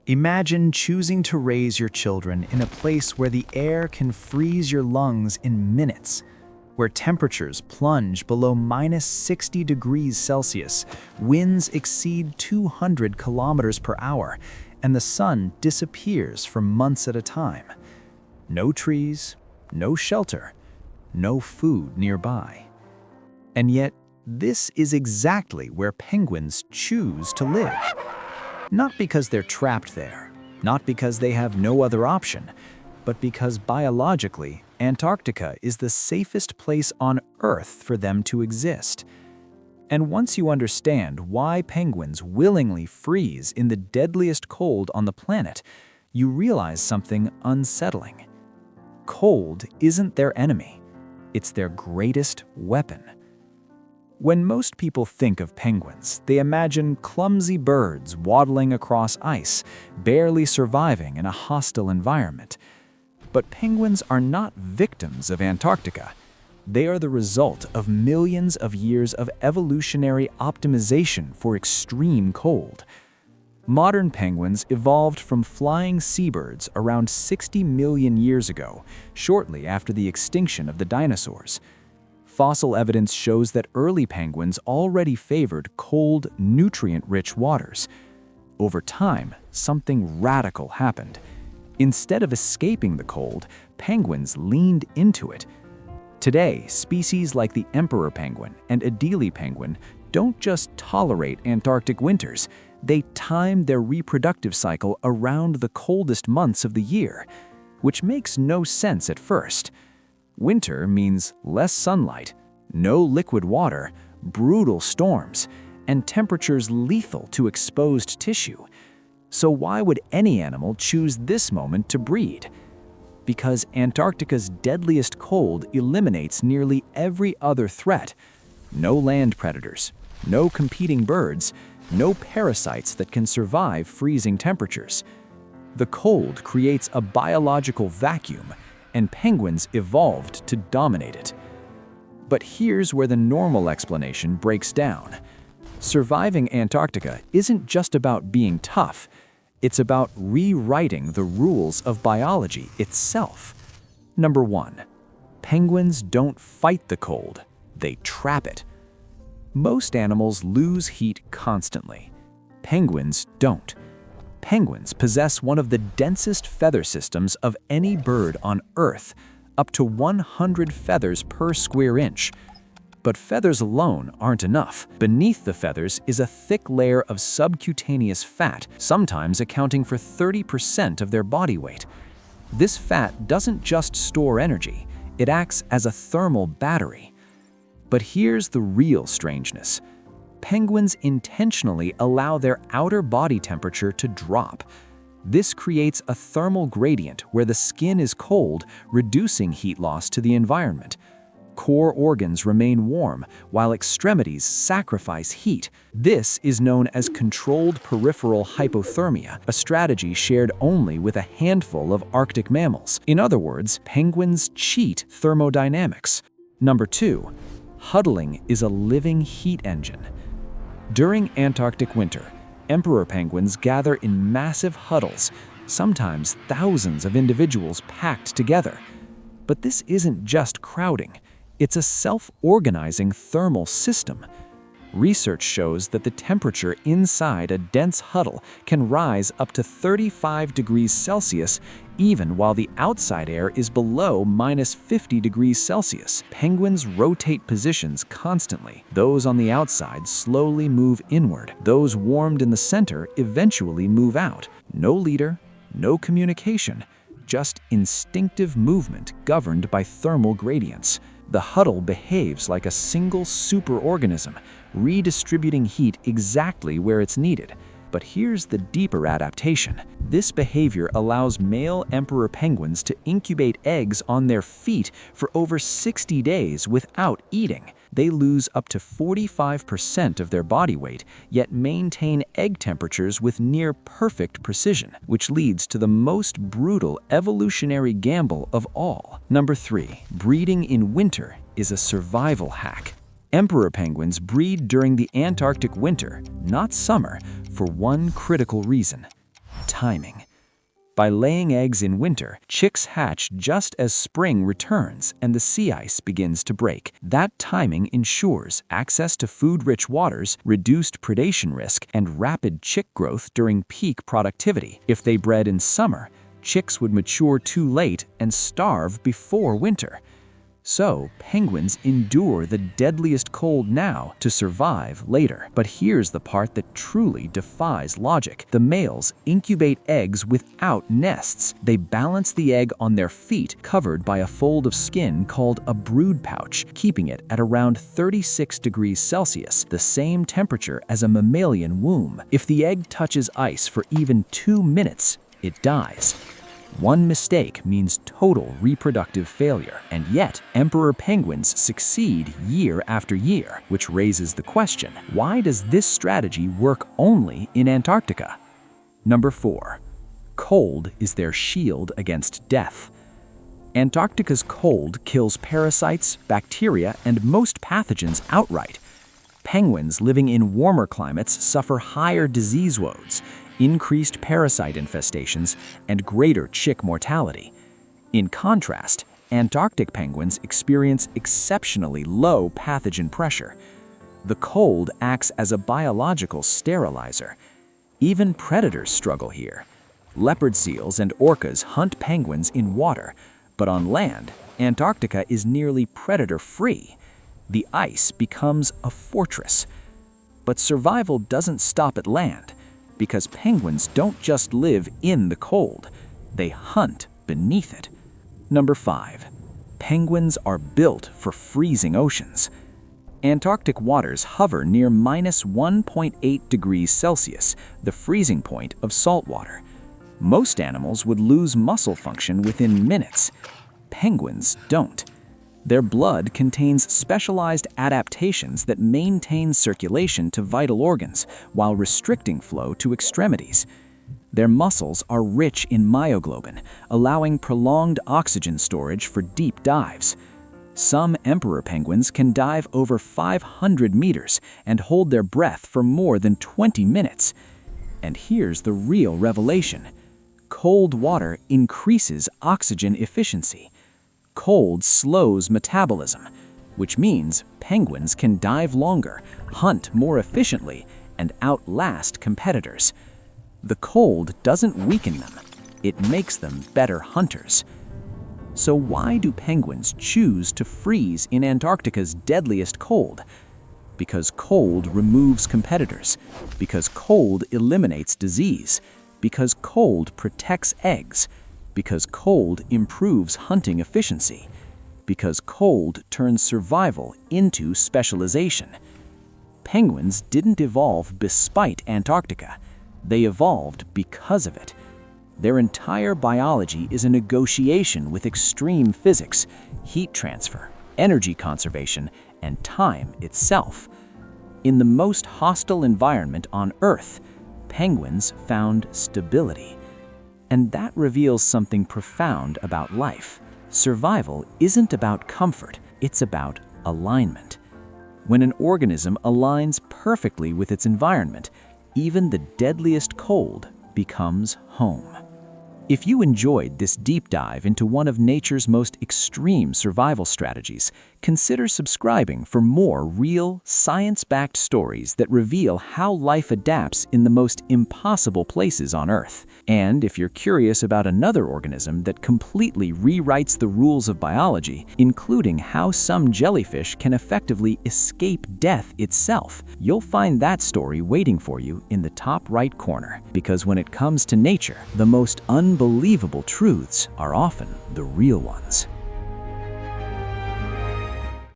Imagine choosing to raise your children in a place where the air can freeze your lungs in minutes, where temperatures plunge below -60 degrees Celsius, winds exceed 200 kilometers per hour, and the sun disappears for months at a time. No trees, no shelter, no food nearby. And yet, this is exactly where penguins choose to live. Not because they're trapped there, not because they have no other option, but because biologically, Antarctica is the safest place on Earth for them to exist. And once you understand why penguins willingly freeze in the deadliest cold on the planet, you realize something unsettling. Cold isn't their enemy, it's their greatest weapon. When most people think of penguins, they imagine clumsy birds waddling across ice, barely surviving in a hostile environment. But penguins are not victims of Antarctica. They are the result of millions of years of evolutionary optimization for extreme cold. Modern penguins evolved from flying seabirds around 60 million years ago, shortly after the extinction of the dinosaurs. Fossil evidence shows that early penguins already favored cold, nutrient-rich waters. Over time, something radical happened. Instead of escaping the cold, penguins leaned into it. Today, species like the emperor penguin and Adelie penguin don't just tolerate Antarctic winters, they time their reproductive cycle around the coldest months of the year, which makes no sense at first. Winter means less sunlight, no liquid water, brutal storms, and temperatures lethal to exposed tissue. So why would any animal choose this moment to breed? Because Antarctica's deadliest cold eliminates nearly every other threat. No land predators, no competing birds, no parasites that can survive freezing temperatures. The cold creates a biological vacuum, and penguins evolved to dominate it. But here's where the normal explanation breaks down. Surviving Antarctica isn't just about being tough, it's about rewriting the rules of biology itself. Number 1. Penguins don't fight the cold, they trap it. Most animals lose heat constantly. Penguins don't. Penguins possess one of the densest feather systems of any bird on Earth, up to 100 feathers per square inch. But feathers alone aren't enough. Beneath the feathers is a thick layer of subcutaneous fat, sometimes accounting for 30% of their body weight. This fat doesn't just store energy, it acts as a thermal battery. But here's the real strangeness. Penguins intentionally allow their outer body temperature to drop. This creates a thermal gradient where the skin is cold, reducing heat loss to the environment. Core organs remain warm, while extremities sacrifice heat. This is known as controlled peripheral hypothermia, a strategy shared only with a handful of Arctic mammals. In other words, penguins cheat thermodynamics. Number 2. Huddling is a living heat engine. During Antarctic winter, emperor penguins gather in massive huddles, sometimes thousands of individuals packed together. But this isn't just crowding, it's a self-organizing thermal system. Research shows that the temperature inside a dense huddle can rise up to 35 degrees Celsius even while the outside air is below -50 degrees Celsius. Penguins rotate positions constantly. Those on the outside slowly move inward. Those warmed in the center eventually move out. No leader, no communication, just instinctive movement governed by thermal gradients. The huddle behaves like a single superorganism, redistributing heat exactly where it's needed. But here's the deeper adaptation. This behavior allows male emperor penguins to incubate eggs on their feet for over 60 days without eating. They lose up to 45% of their body weight, yet maintain egg temperatures with near-perfect precision, which leads to the most brutal evolutionary gamble of all. Number 3. Breeding in winter is a survival hack. Emperor penguins breed during the Antarctic winter, not summer, for one critical reason. Timing. By laying eggs in winter, chicks hatch just as spring returns and the sea ice begins to break. That timing ensures access to food-rich waters, reduced predation risk, and rapid chick growth during peak productivity. If they bred in summer, chicks would mature too late and starve before winter. So, penguins endure the deadliest cold now to survive later. But here's the part that truly defies logic. The males incubate eggs without nests. They balance the egg on their feet, covered by a fold of skin called a brood pouch, keeping it at around 36 degrees Celsius, the same temperature as a mammalian womb. If the egg touches ice for even 2 minutes, it dies. One mistake means total reproductive failure, and yet emperor penguins succeed year after year, which raises the question, why does this strategy work only in Antarctica? Number 4. Cold is their shield against death. Antarctica's cold kills parasites, bacteria, and most pathogens outright. Penguins living in warmer climates suffer higher disease loads, increased parasite infestations, and greater chick mortality. In contrast, Antarctic penguins experience exceptionally low pathogen pressure. The cold acts as a biological sterilizer. Even predators struggle here. Leopard seals and orcas hunt penguins in water, but on land, Antarctica is nearly predator-free. The ice becomes a fortress. But survival doesn't stop at land, because penguins don't just live in the cold, they hunt beneath it. Number 5. Penguins are built for freezing oceans. Antarctic waters hover near -1.8 degrees Celsius, the freezing point of salt water. Most animals would lose muscle function within minutes. Penguins don't. Their blood contains specialized adaptations that maintain circulation to vital organs while restricting flow to extremities. Their muscles are rich in myoglobin, allowing prolonged oxygen storage for deep dives. Some emperor penguins can dive over 500 meters and hold their breath for more than 20 minutes. And here's the real revelation. Cold water increases oxygen efficiency. Cold slows metabolism, which means penguins can dive longer, hunt more efficiently, and outlast competitors. The cold doesn't weaken them, it makes them better hunters. So why do penguins choose to freeze in Antarctica's deadliest cold? Because cold removes competitors, because cold eliminates disease, because cold protects eggs, because cold improves hunting efficiency, because cold turns survival into specialization. Penguins didn't evolve despite Antarctica. They evolved because of it. Their entire biology is a negotiation with extreme physics, heat transfer, energy conservation, and time itself. In the most hostile environment on Earth, penguins found stability. And that reveals something profound about life. Survival isn't about comfort, it's about alignment. When an organism aligns perfectly with its environment, even the deadliest cold becomes home. If you enjoyed this deep dive into one of nature's most extreme survival strategies, consider subscribing for more real, science-backed stories that reveal how life adapts in the most impossible places on Earth. And if you're curious about another organism that completely rewrites the rules of biology, including how some jellyfish can effectively escape death itself, you'll find that story waiting for you in the top right corner. Because when it comes to nature, the most unbelievable truths are often the real ones.